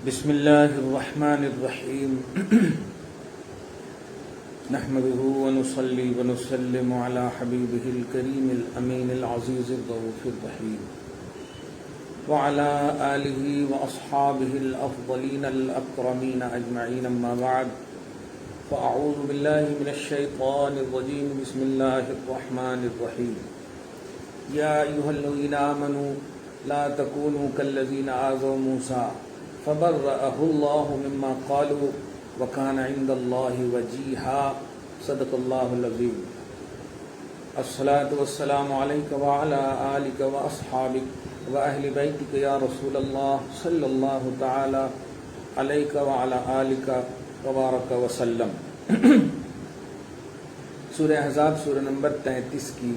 بسم الله الرحمن الرحيم نحمده ونصلي ونسلم على حبيبه الكريم الأمين العزيز الرؤوف الرحيم وعلى آله وأصحابه الأفضلين الأكرمين أجمعين أما بعد فأعوذ بالله من الشيطان الرجيم بسم الله الرحمن الرحيم يا أيها الذين آمنوا لا تكونوا كالذين آذوا موسى فبرأه الله مما قالوا وكان عند الله وجيها صدق الله العظيم الصلاة والسلام عليك وعلى آلك وأصحابك وأهل بيتك يا رسول الله صلى الله تعالى عليك وعلى آلك وبارك وسلم. سورہ احزاب سورہ نمبر 33 کی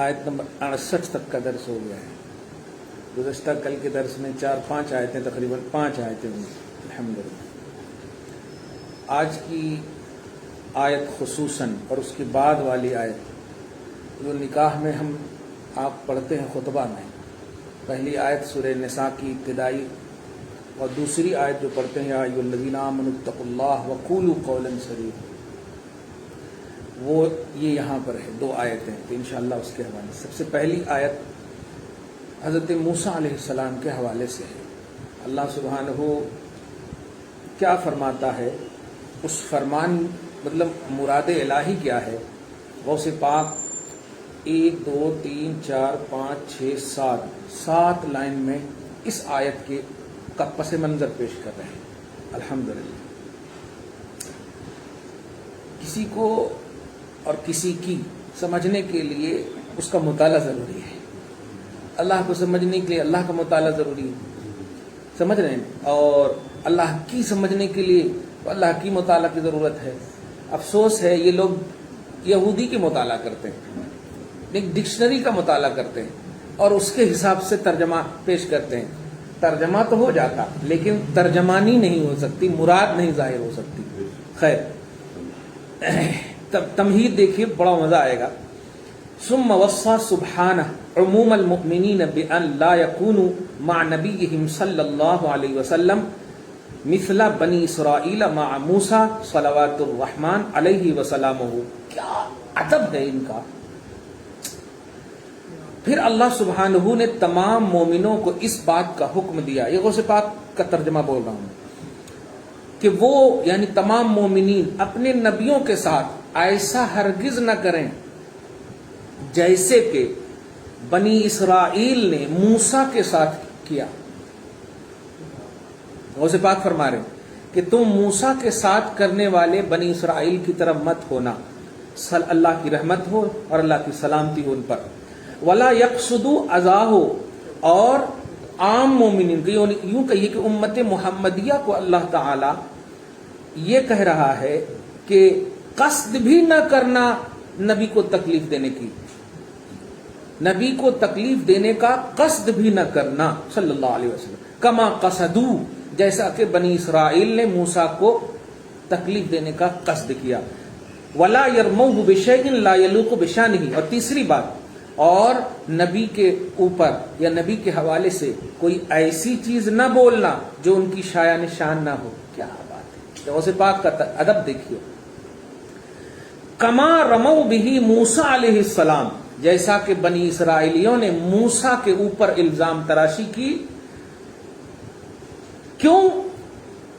آیت نمبر 68 تک کا درس ہو گیا ہے. گزشتہ کل کے درس میں 4-5 آیتیں تقریباً 5 آیتیں ہوئی الحمدللہ. آج کی آیت خصوصاً اور اس کے بعد والی آیت جو نکاح میں ہم آپ پڑھتے ہیں خطبہ میں، پہلی آیت سورہ نساء کی ابتدائی اور دوسری آیت جو پڑھتے ہیں یا ایھا الذین آمنوا اتقوا اللہ وقولوا قولا سدیدا، وہ یہ یہاں پر ہے 2 آیتیں تو انشاءاللہ اس کے حوالے سے. سب سے پہلی آیت حضرت موسیٰ علیہ السلام کے حوالے سے ہے. اللہ سبحانہ کیا فرماتا ہے، اس فرمان مطلب مراد الہی کیا ہے. غوث پاک 1 2 3 4 5 6 7 لائن میں اس آیت کے کا پس منظر پیش کر رہے ہیں. الحمدللہ کسی کو اور کسی کی سمجھنے کے لیے اس کا مطالعہ ضروری ہے. اللہ کو سمجھنے کے لیے اللہ کا مطالعہ ضروری ہے، سمجھ رہے ہیں، اور اللہ کی سمجھنے کے لیے اللہ کی مطالعہ کی ضرورت ہے. افسوس ہے یہ لوگ یہودی کے مطالعہ کرتے ہیں، ایک ڈکشنری کا مطالعہ کرتے ہیں اور اس کے حساب سے ترجمہ پیش کرتے ہیں. ترجمہ تو ہو جاتا لیکن ترجمانی نہیں ہو سکتی، مراد نہیں ظاہر ہو سکتی. خیر تمہید دیکھیے، بڑا مزہ آئے گا. ثم وصى سبحانه عموم المؤمنين بأن لا يكونوا مع نبيهم صلى الله عليه وسلم مثل بني اسرائيل مع موسى صلوات الرحمن عليه وسلامه. کیا ادب ہے ان کا. پھر اللہ سبحانہ نے تمام مومنوں کو اس بات کا حکم دیا، یہ غوث پاک کا ترجمہ بول رہا ہوں، کہ وہ یعنی تمام مومنین اپنے نبیوں کے ساتھ ایسا ہرگز نہ کریں جیسے کہ بنی اسرائیل نے موسیٰ کے ساتھ کیا. غوث پاک فرما رہے ہیں کہ تم موسیٰ کے ساتھ کرنے والے بنی اسرائیل کی طرف مت ہونا. اللہ کی رحمت ہو اور اللہ کی سلامتی ہو ان پر. ولا یقصدوا اذاہ، اور عام مومنین یوں کہیے کہ امت محمدیہ کو اللہ تعالی یہ کہہ رہا ہے کہ قصد بھی نہ کرنا نبی کو تکلیف دینے کی، نبی کو تکلیف دینے کا قصد بھی نہ کرنا صلی اللہ علیہ وسلم. کما قصدوا، جیسا کہ بنی اسرائیل نے موسیٰ کو تکلیف دینے کا قصد کیا. ولا یرموہ بشیء لا یلیق بشانہ، اور تیسری بات، اور نبی کے اوپر یا نبی کے حوالے سے کوئی ایسی چیز نہ بولنا جو ان کی شایان شان نہ ہو. کیا بات ہے، غوث پاک کا ادب دیکھیے. کما رموا بہ موسیٰ علیہ السلام، جیسا کہ بنی اسرائیلیوں نے موسیٰ کے اوپر الزام تراشی کی. کیوں؟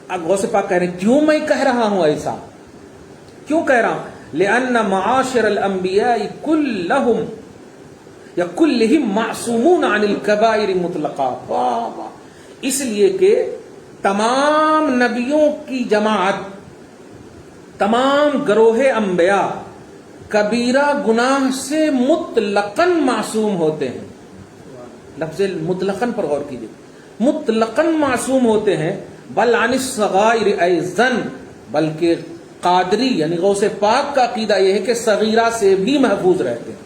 اب غوث پاک کہہ رہے ہیں کیوں میں کہہ رہا ہوں ایسا، کیوں کہہ رہا ہوں؟ لأن معاشر الانبیاء کلہم یا کلہم معصومون عن الکبائر مطلقا. اس لیے کہ تمام نبیوں کی جماعت، تمام گروہ انبیاء کبیرہ گناہ سے مطلقاً معصوم ہوتے ہیں. لفظ مطلقاً پر غور کیجیے، مطلقاً معصوم ہوتے ہیں. بل عن الصغائر ایضاً، بلکہ قادری یعنی غوث پاک کا عقیدہ یہ ہے کہ صغیرہ سے بھی محفوظ رہتے ہیں،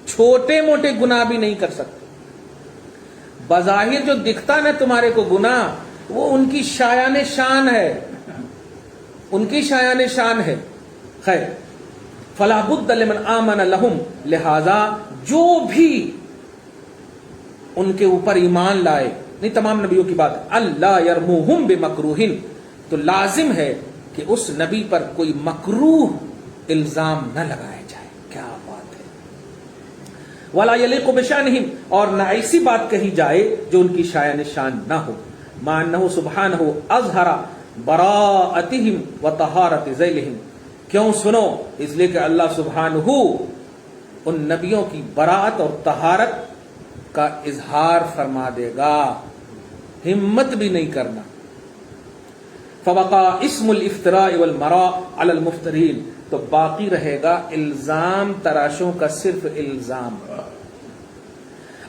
چھوٹے موٹے گناہ بھی نہیں کر سکتے. بظاہر جو دکھتا نا تمہارے کو گناہ، وہ ان کی شایان شان ہے، ان کی شایان شان ہے. خیر فلا بد لمن آمن لہم، لہذا جو بھی ان کے اوپر ایمان لائے نہیں تمام نبیوں کی بات ہے، اللہ یرموہم بمکروہن، تو لازم ہے کہ اس نبی پر کوئی مکروہ الزام نہ لگایا جائے. کیا بات ہے. ولا یلیق بشانہم، اور نہ ایسی بات کہی جائے جو ان کی شایان شان نہ ہو. مع انہ سبحانہ اظہر براءتہم وطہارت ذیلہم، کیوں سنو، اس لیے کہ اللہ سبحانہ ان نبیوں کی براءت اور طہارت کا اظہار فرما دے گا، ہمت بھی نہیں کرنا. فبقى اسم الافتراء والمراء على المفترین، تو باقی رہے گا الزام تراشوں کا صرف الزام.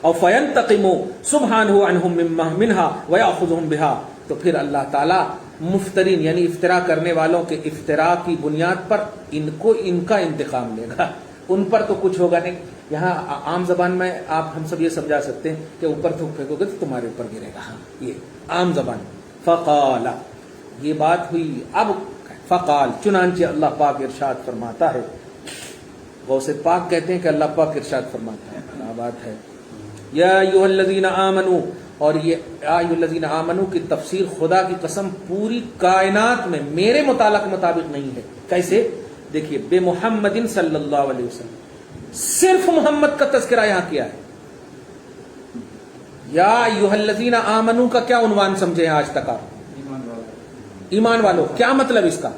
اور فینتقم سبحانہ عنہم منها ویأخذہم بها، تو پھر اللہ تعالیٰ مفترین یعنی افترا کرنے والوں کے افترا کی بنیاد پر ان کا انتقام لے گا. ان پر تو کچھ ہوگا نہیں. یہاں عام زبان میں آپ ہم سب یہ سمجھا سکتے ہیں کہ اوپر تھوک پھینکو گے تو تمہارے اوپر گرے گا. یہ عام زبان. فقال، یہ بات ہوئی. اب فقال، چنانچہ اللہ پاک ارشاد فرماتا ہے. غوث پاک کہتے ہیں کہ اللہ پاک ارشاد فرماتا ہے. کیا بات ہے. یا ایھا الذین آمنوا، اور یہ یا ایھا الذین آمنوا کی تفسیر خدا کی قسم پوری کائنات میں میرے مطالعہ کے مطابق نہیں ہے. کیسے؟ دیکھیے، بے محمد صلی اللہ علیہ وسلم، صرف محمد کا تذکرہ یہاں کیا ہے. یا ایھا الذین آمنوا کا کیا عنوان سمجھے ہیں آج تک آپ؟ ایمان والوں. کیا مطلب اس کا؟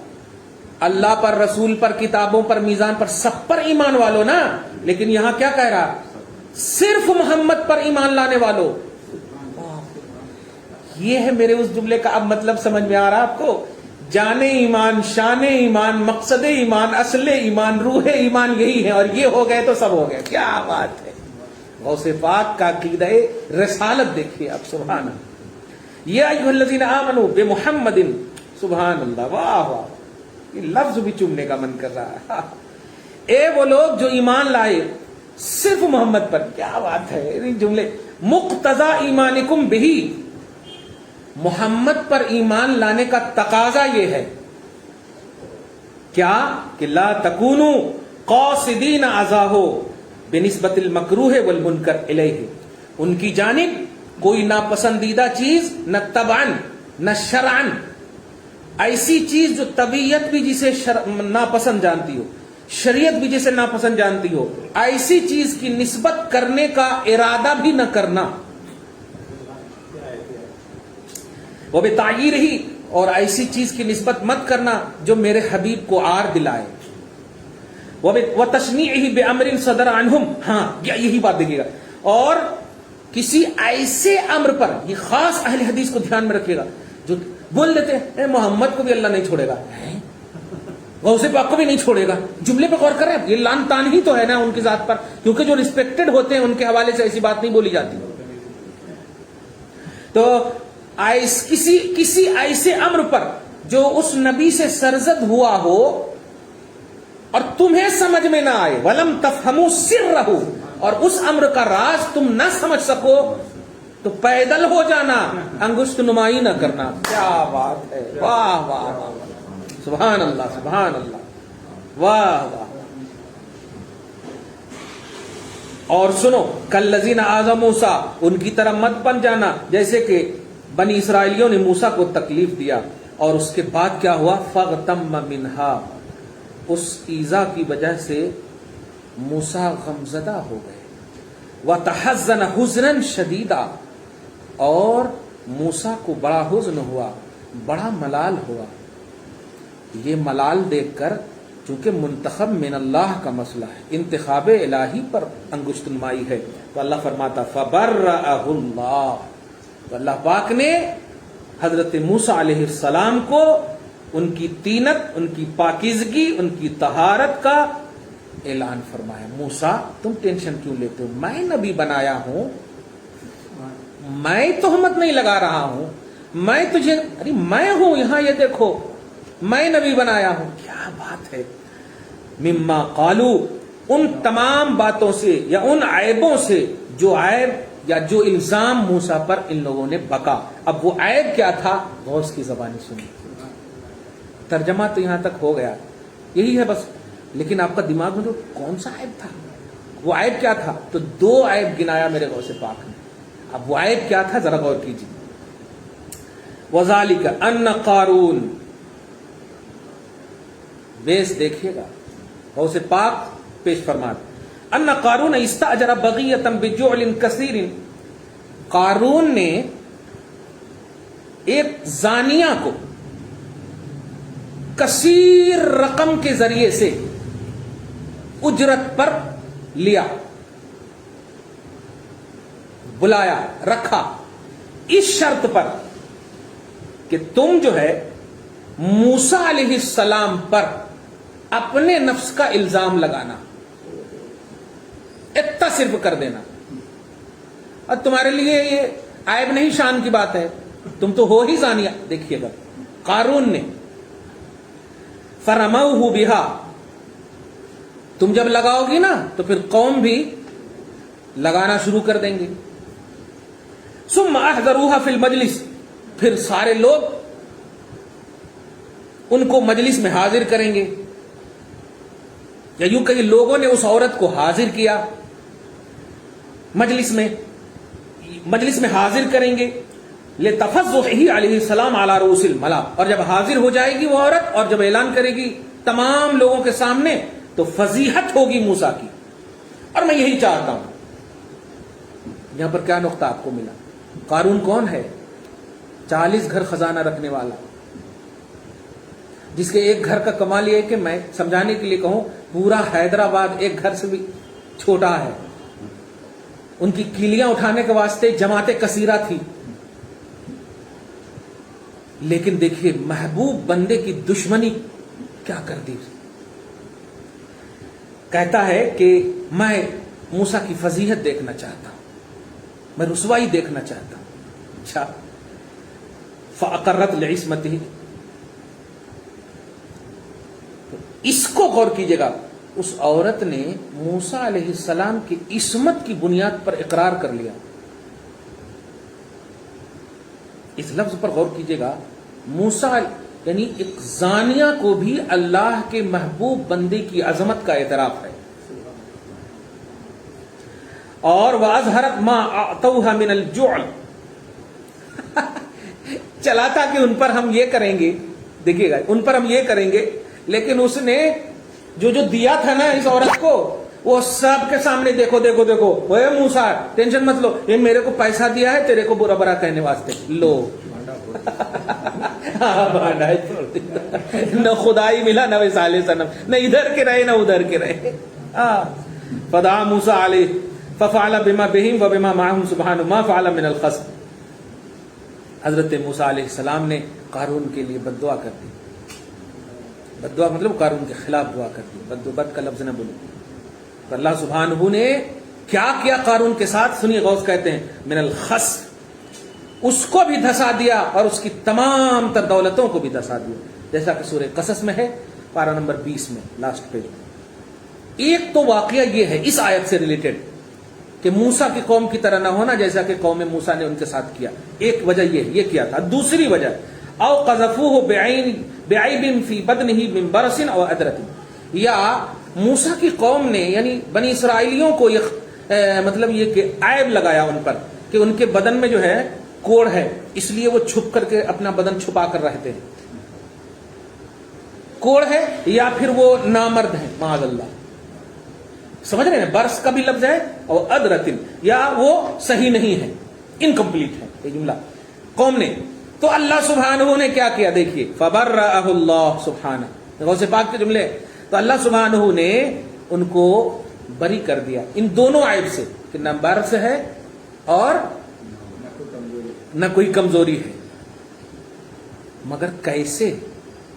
اللہ پر، رسول پر، کتابوں پر، میزان پر، سب پر ایمان والوں نا. لیکن یہاں کیا کہہ رہا؟ صرف محمد پر ایمان لانے والوں. یہ ہے میرے اس جملے کا اب مطلب سمجھ میں آ رہا آپ کو. جان ایمان، شان ایمان، مقصد ایمان، اصل ایمان، روح ایمان یہی ہے، اور یہ ہو گئے تو سب ہو گئے. کیا بات ہے. غوث پاک کا عقیدہ رسالت دیکھیے آپ. سبحان اللہ. یا ایھا الذین آمنوا بمحمد، سبحان اللہ. واہ واہ، یہ لفظ بھی چومنے کا من کر رہا ہے. اے وہ لوگ جو ایمان لائے صرف محمد پر. کیا بات ہے. جملے مقتضی ایمانکم بہ، محمد پر ایمان لانے کا تقاضا یہ ہے کیا کہ لا تکونوا قاصدین اذاہ بنسبت المکروہ والمنکر الیہ، ان کی جانب کوئی ناپسندیدہ چیز نہ طبعاً نہ شرعاً، ایسی چیز جو طبیعت بھی جسے ناپسند جانتی ہو، شریعت بھی جسے ناپسند جانتی ہو، ایسی چیز کی نسبت کرنے کا ارادہ بھی نہ کرنا. وہ بتعییر ہی، اور ایسی چیز کی نسبت مت کرنا جو میرے حبیب کو عار دلائے. وہ تشنیعہ بامر صدر عنہم، ہاں یہی بات دیکھیے گا. اور کسی ایسے امر پر، یہ خاص اہل حدیث کو دھیان میں رکھیے گا، جو بول دیتے ہیں محمد کو بھی اللہ نہیں چھوڑے گا، غوث پاک کو بھی نہیں چھوڑے گا. جملے پہ غور کریں. یہ لان تان ہی تو ہے نا ان کی ذات پر، کیونکہ جو ریسپیکٹڈ ہوتے ہیں ان کے حوالے سے ایسی بات نہیں بولی جاتی. تو کسی ایسے امر پر جو اس نبی سے سرزد ہوا ہو اور تمہیں سمجھ میں نہ آئے، وَلَمْ تَفْهَمُوا سِرَّهُ، اور اس امر کا راز تم نہ سمجھ سکو، تو پیدل ہو جانا، انگشت نمائی نہ کرنا. کیا بات ہے. واہ واہ واہ، سبحان اللہ سبحان اللہ، واہ واہ. اور سنو، کالذین آذوا موسیٰ، ان کی طرح مت بن جانا جیسے کہ بنی اسرائیلیوں نے موسیٰ کو تکلیف دیا، اور اس کے بعد کیا ہوا؟ فاغتم منہا، اس ایذا کی وجہ سے موسیٰ غمزدہ ہو گئے. وتحزن حزنا شدیدا، اور موسیٰ کو بڑا حزن ہوا، بڑا ملال ہوا. یہ ملال دیکھ کر، چونکہ منتخب من اللہ کا مسئلہ ہے، انتخاب الہی پر انگشت نمائی ہے، تو اللہ فرماتا فبرأہ اللہ، تو اللہ پاک نے حضرت موسیٰ علیہ السلام کو ان کی طینت، ان کی پاکیزگی، ان کی طہارت کا اعلان فرمایا. موسیٰ تم ٹینشن کیوں لیتے ہو؟ میں نبی بنایا ہوں، میں تہمت نہیں لگا رہا ہوں، میں تجھے، ارے میں ہوں یہاں، یہ دیکھو میں نبی بنایا ہوں. کیا بات ہے. مما قالو، ان تمام باتوں سے یا ان عیبوں سے، جو عیب یا جو الزام موسیٰ پر ان لوگوں نے بکا. اب وہ عیب کیا تھا؟ غوث کی زبانی سنی. ترجمہ تو یہاں تک ہو گیا، یہی ہے بس. لیکن آپ کا دماغ میں تو کون سا عیب تھا، وہ عیب کیا تھا؟ تو دو عیب گنایا میرے غوث پاک نے. اب وہ عیب کیا تھا ذرا غور کیجیے. وذالک ان قارون، بیس دیکھیے گا، غوث پاک پیش فرماتے ان قارون استاجر بغیۃ بجعل کثیر، قارون نے ایک زانیہ کو کثیر رقم کے ذریعے سے اجرت پر لیا، بلایا، رکھا، اس شرط پر کہ تم جو ہے موسیٰ علیہ السلام پر اپنے نفس کا الزام لگانا، اتنا صرف کر دینا، اور تمہارے لیے یہ عیب نہیں، شان کی بات ہے، تم تو ہو ہی زانیہ. دیکھیے گا قارون نے فرموہ بہا، تم جب لگاؤ گی نا تو پھر قوم بھی لگانا شروع کر دیں گے. ثم احضروها فی المجلس، پھر سارے لوگ ان کو مجلس میں حاضر کریں گے، یا یوں کہ لوگوں نے اس عورت کو حاضر کیا مجلس میں حاضر کریں گے. لتفضحہ علیہ السلام علی رؤوس الملا، اور جب حاضر ہو جائے گی وہ عورت اور جب اعلان کرے گی تمام لوگوں کے سامنے تو فضیحت ہوگی موسیٰ کی. اور میں یہی چاہتا ہوں. یہاں پر کیا نقطہ آپ کو ملا؟ قارون کون ہے؟ 40 گھر خزانہ رکھنے والا، جس کے ایک گھر کا کمال یہ ہے کہ میں سمجھانے کے لیے کہوں پورا حیدرآباد ایک گھر سے بھی چھوٹا ہے. ان کی کیلیاں اٹھانے کے واسطے جماعتیں کثیرہ تھی، لیکن دیکھیے محبوب بندے کی دشمنی کیا کر دی. کہتا ہے کہ میں موسیٰ کی فضیحت دیکھنا چاہتا ہوں، میں رسوائی دیکھنا چاہتا ہوں. اچھا، فاقرت لعصمتہ، اس کو غور کیجئے گا، اس عورت نے موسیٰ علیہ السلام کی عصمت کی بنیاد پر اقرار کر لیا. اس لفظ پر غور کیجئے گا، موسیٰ یعنی ایک زانیہ کو بھی اللہ کے محبوب بندے کی عظمت کا اعتراف ہے. اور وَأَظْهَرَتْ مَا أَعْطَوْهَا مِنَ الْجُعْلِ، چلا تھا کہ ان پر ہم یہ کریں گے، دیکھیے گا ان پر ہم یہ کریں گے، لیکن اس نے جو دیا تھا نا اس عورت کو، وہ سب کے سامنے دیکھو دیکھو دیکھو، اے موسیٰ ٹینشن مت لو، یہ میرے کو پیسہ دیا ہے تیرے کو برا برا کہنے واسطے، لو. نہ خدائی ملا نہ وصال صنم، نہ ادھر کے رہے نہ ادھر کے رہے. فدعا موسیٰ علیہ ففعل بما بہم وبما معہم سبحان ما فعل من الخصم. حضرت موسیٰ علیہ السلام نے قارون کے لیے بد دعا کر دی. بد دعا مطلب قارون کے خلاف دعا کر دی، بد کا لفظ نہ بولو. تو اللہ سبحانہ نے کیا کیا قارون کے ساتھ سنیے، غوث کہتے ہیں من الخصم، اس کو بھی دھسا دیا اور اس کی تمام تر دولتوں کو بھی دھسا دیا، جیسا کہ سورہ قصص میں ہے پارہ نمبر 20 میں لاسٹ پیج میں. ایک تو واقعہ یہ ہے اس آیت سے ریلیٹڈ کہ موسیٰ کی قوم کی طرح نہ ہونا جیسا کہ قوم موسیٰ نے ان کے ساتھ کیا، ایک وجہ یہ کیا تھا. دوسری وجہ او قذفوہ بعیب فی بدنہ من برس او ادرت، یا موسیٰ کی قوم نے یعنی بنی اسرائیلیوں کو مطلب یہ کہ عیب لگایا ان پر کہ ان کے بدن میں جو ہے کوڑ ہے، اس لیے وہ چھپ کر کے اپنا بدن چھپا کر رہتے ہیں. کوڑ ہے یا پھر وہ نامرد ہیں معاذ اللہ، سمجھ رہے ہیں؟ برس کا بھی لفظ ہے اور ادرتن، یا وہ صحیح نہیں ہے، انکمپلیٹ ہے یہ جملہ قوم نے. تو اللہ سبحانہ نے کیا کیا؟ دیکھیے فبرأہ اللہ سبحانہ، غوث پاک کے جملے. تو اللہ سبحانہ نے ان کو بری کر دیا ان دونوں عیب سے کہ نہ برس ہے اور نہ کوئی کمزوری ہے. مگر کیسے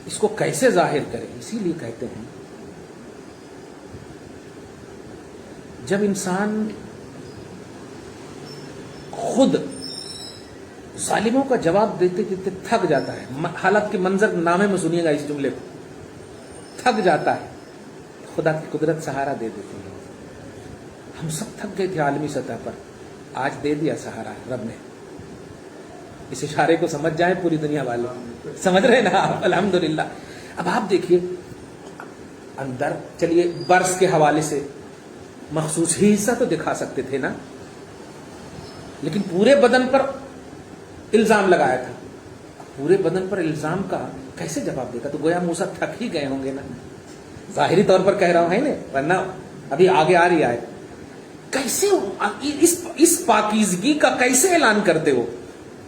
اس کو کیسے ظاہر کرے؟ اسی لیے کہتے ہیں جب انسان خود ظالموں کا جواب دیتے دیتے تھک جاتا ہے، حالت کے منظر نامے میں سنیے گا اس جملے کو، تھک جاتا ہے، خدا کی قدرت سہارا دے دیتی ہے. ہم سب تھک گئے تھے عالمی سطح پر، آج دے دیا سہارا رب نے. اس اشارے کو سمجھ جائیں پوری دنیا والے، سمجھ رہے نا آپ؟ الحمدللہ. اب آپ دیکھیے اندر، چلیے برس کے حوالے سے مخصوص ہی حصہ تو دکھا سکتے تھے نا، لیکن پورے بدن پر الزام لگایا تھا. پورے بدن پر الزام کا کیسے جواب دے گا؟ تو گویا موسیٰ تھک ہی گئے ہوں گے نا. ظاہری طور پر کہہ رہا ہوں ہے نا، ورنہ ابھی آگے آ رہی ہے. کیسے اس پاکیزگی کا کیسے اعلان کرتے ہو؟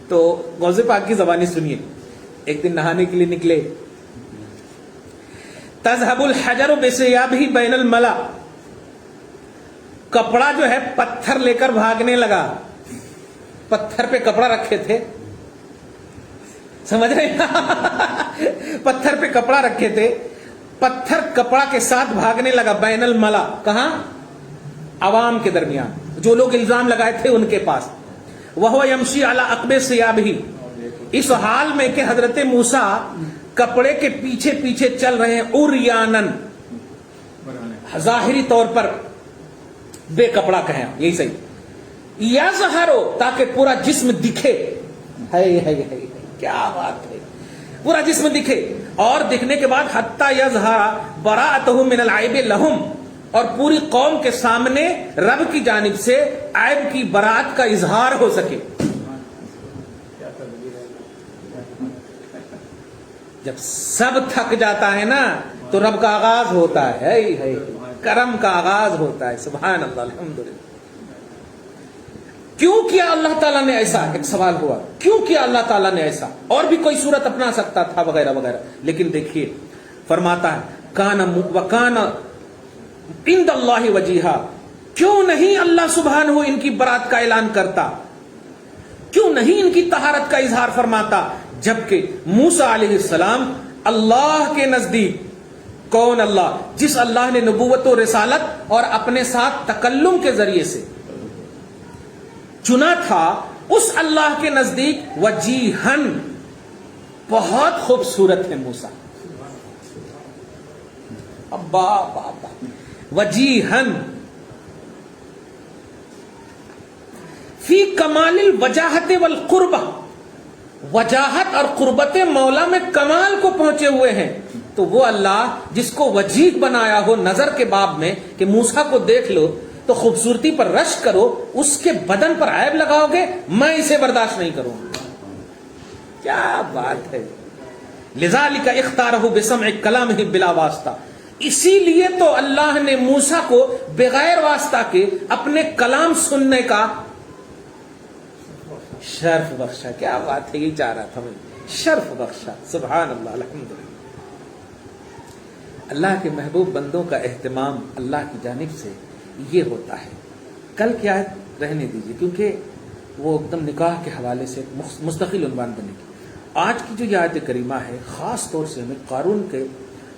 تو غوث پاک کی زبانی سنیے. ایک دن نہانے کے لیے نکلے. تذهب الحجر بثيابه بین الملا، کپڑا جو ہے پتھر لے کر بھاگنے لگا. پتھر پہ کپڑا رکھے تھے، سمجھ رہے ہیں؟ پتھر پہ کپڑا رکھے تھے، پتھر کپڑا کے ساتھ بھاگنے لگا. بین الملا، کہاں؟ عوام کے درمیان، جو لوگ الزام لگائے تھے ان کے پاس. وہو یمشی علی عقب ثیابہ، اس حال میں کہ حضرت موسیٰ کپڑے کے پیچھے پیچھے چل رہے ہیں. عریانن، ظاہری طور پر بے کپڑا کہیں، یہی صحیح. یظہرو، تاکہ پورا جسم دکھے. ہے کیا بات ہے، پورا جسم دکھے. اور دکھنے کے بعد حتی یظہر براءتہ من العیب لہم، اور پوری قوم کے سامنے رب کی جانب سے عیب کی برات کا اظہار ہو سکے. جب سب تھک جاتا ہے نا تو رب کا آغاز ہوتا ہے، کرم کا آغاز ہوتا ہے. سبحان اللہ، الحمدللہ. کیوں کیا اللہ تعالیٰ نے ایسا؟ ایک سوال ہوا، کیوں کیا اللہ تعالیٰ نے ایسا؟ اور بھی کوئی صورت اپنا سکتا تھا وغیرہ وغیرہ، لیکن دیکھیے فرماتا ہے کان عند اللہ وجیہا، کیوں نہیں اللہ سبحانہ ان کی برات کا اعلان کرتا؟ کیوں نہیں ان کی طہارت کا اظہار فرماتا؟ جبکہ موسیٰ علیہ السلام اللہ کے نزدیک، کون اللہ؟ جس اللہ نے نبوت و رسالت اور اپنے ساتھ تکلم کے ذریعے سے چنا تھا، اس اللہ کے نزدیک وجیہن، بہت خوبصورت ہے موسیٰ. ابا وجیہن فی کمال الوجاہت والقربہ، وجاہت اور قربت مولا میں کمال کو پہنچے ہوئے ہیں. تو وہ اللہ جس کو وجیہ بنایا ہو نظر کے باب میں کہ موسیٰ کو دیکھ لو تو خوبصورتی پر رشک کرو، اس کے بدن پر عیب لگاؤ گے، میں اسے برداشت نہیں کروں گا. کیا بات ہے. لذالک اختارہ بسمع کلامہ بلا واسطہ، اسی لیے تو اللہ نے موسیٰ کو بغیر واسطہ کے اپنے کلام سننے کا شرف بخشا. کیا بات ہے، یہی چاہ رہا تھا میں، شرف بخشا. سبحان اللہ، الحمدللہ. اللہ کے محبوب بندوں کا اہتمام اللہ کی جانب سے یہ ہوتا ہے. کل کی آیت رہنے دیجیے کیونکہ وہ ایک دم نکاح کے حوالے سے مستقل عنوان بنے گی. آج کی جو یہ آیت کریمہ ہے خاص طور سے ہمیں قارون کے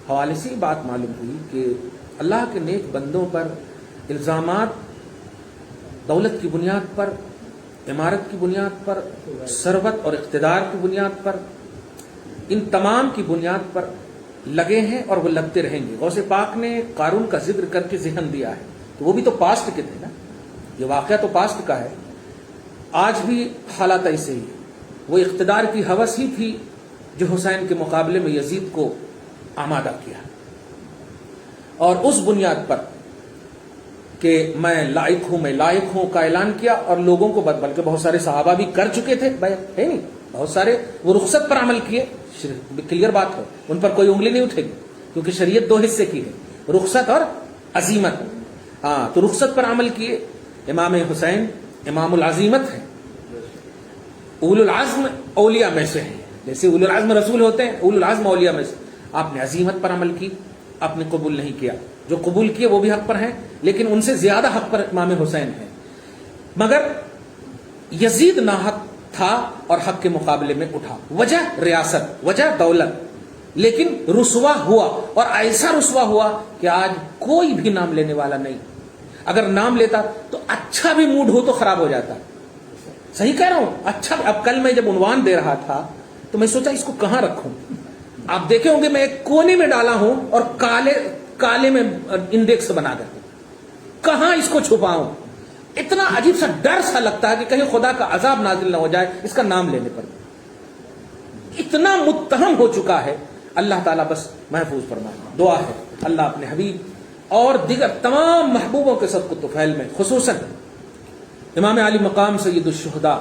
حوالے سے بات معلوم ہوئی کہ اللہ کے نیک بندوں پر الزامات دولت کی بنیاد پر، عمارت کی بنیاد پر، ثروت اور اقتدار کی بنیاد پر، ان تمام کی بنیاد پر لگے ہیں اور وہ لگتے رہیں گے. غوث پاک نے قارون کا ذکر کر کے ذہن دیا ہے، تو وہ بھی تو پاسٹ کے تھے نا، یہ واقعہ تو پاسٹ کا ہے. آج بھی حالات ایسے ہی. وہ اقتدار کی ہوس ہی تھی جو حسین کے مقابلے میں یزید کو آمادہ کیا، اور اس بنیاد پر کہ میں لائق ہوں کا اعلان کیا، اور لوگوں کو بلکہ بہت سارے صحابہ بھی کر چکے تھے، ہے نہیں، بہت سارے وہ رخصت پر عمل کیے. کلیئر بات ہے، ان پر کوئی انگلی نہیں اٹھے گی کیونکہ شریعت دو حصے کی ہے، رخصت اور عزیمت. ہاں، تو رخصت پر عمل کیے. امام حسین امام العزیمت ہے، اول العزم اولیاء میں سے ہیں، جیسے اول العزم رسول ہوتے ہیں، اول العزم اولیاء میں سے. آپ نے عزیمت پر عمل کی، آپ نے قبول نہیں کیا. جو قبول کیے وہ بھی حق پر ہیں، لیکن ان سے زیادہ حق پر امام حسین ہیں. مگر یزید ناحق تھا اور حق کے مقابلے میں اٹھا. وجہ ریاست، وجہ دولت، لیکن رسوا ہوا، اور ایسا رسوا ہوا کہ آج کوئی بھی نام لینے والا نہیں. اگر نام لیتا تو اچھا بھی موڈ ہو تو خراب ہو جاتا. صحیح کہہ رہا ہوں. اچھا، اب کل میں جب عنوان دے رہا تھا تو میں سوچا اس کو کہاں رکھوں. آپ دیکھے ہوں گے میں ایک کونے میں ڈالا ہوں اور کالے میں انڈیکس بنا کر کہاں اس کو چھپاؤں. اتنا عجیب سا ڈر سا لگتا ہے کہ کہیں خدا کا عذاب نازل نہ ہو جائے اس کا نام لینے پر. اتنا متہم ہو چکا ہے. اللہ تعالیٰ بس محفوظ فرمائے. دعا ہے اللہ اپنے حبیب اور دیگر تمام محبوبوں کے صدق و طفیل میں خصوصاً امام علی مقام سید الشہداء،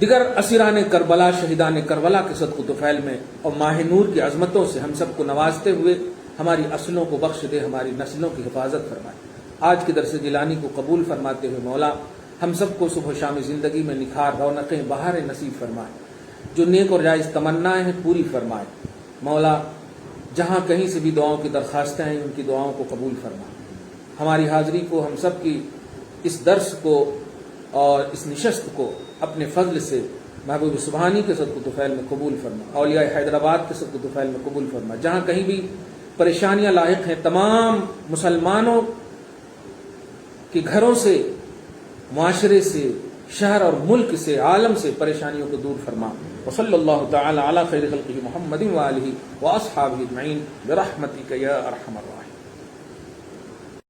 دیگر اسیران کربلا، شہیدان کربلا کے صدق و طفیل میں اور ماہ نور کی عظمتوں سے ہم سب کو نوازتے ہوئے ہماری اصلوں کو بخش دے، ہماری نسلوں کی حفاظت فرمائے۔ آج کے درس جیلانی کو قبول فرماتے ہوئے مولا ہم سب کو صبح و شام زندگی میں نکھار، رونقیں، بہاریں نصیب فرمائے، جو نیک اور جائز تمنائیں ہیں پوری فرمائے۔ مولا جہاں کہیں سے بھی دعاؤں کی درخواستیں ہیں ان کی دعاؤں کو قبول فرما۔ ہماری حاضری کو، ہم سب کی اس درس کو اور اس نشست کو اپنے فضل سے محبوب سبحانی کے صدق و طفیل میں قبول فرما، اولیاء حیدرآباد کے صدق و طفیل میں قبول فرما۔ جہاں کہیں بھی پریشانیاں لاحق ہیں تمام مسلمانوں کے گھروں سے، معاشرے سے، شہر اور ملک سے، عالم سے پریشانیوں کو دور فرما۔ وصلی اللہ تعالی علی خیر خلقہ محمد وآلہ واصحابہ اجمعین برحمتک یا ارحم الراحمین۔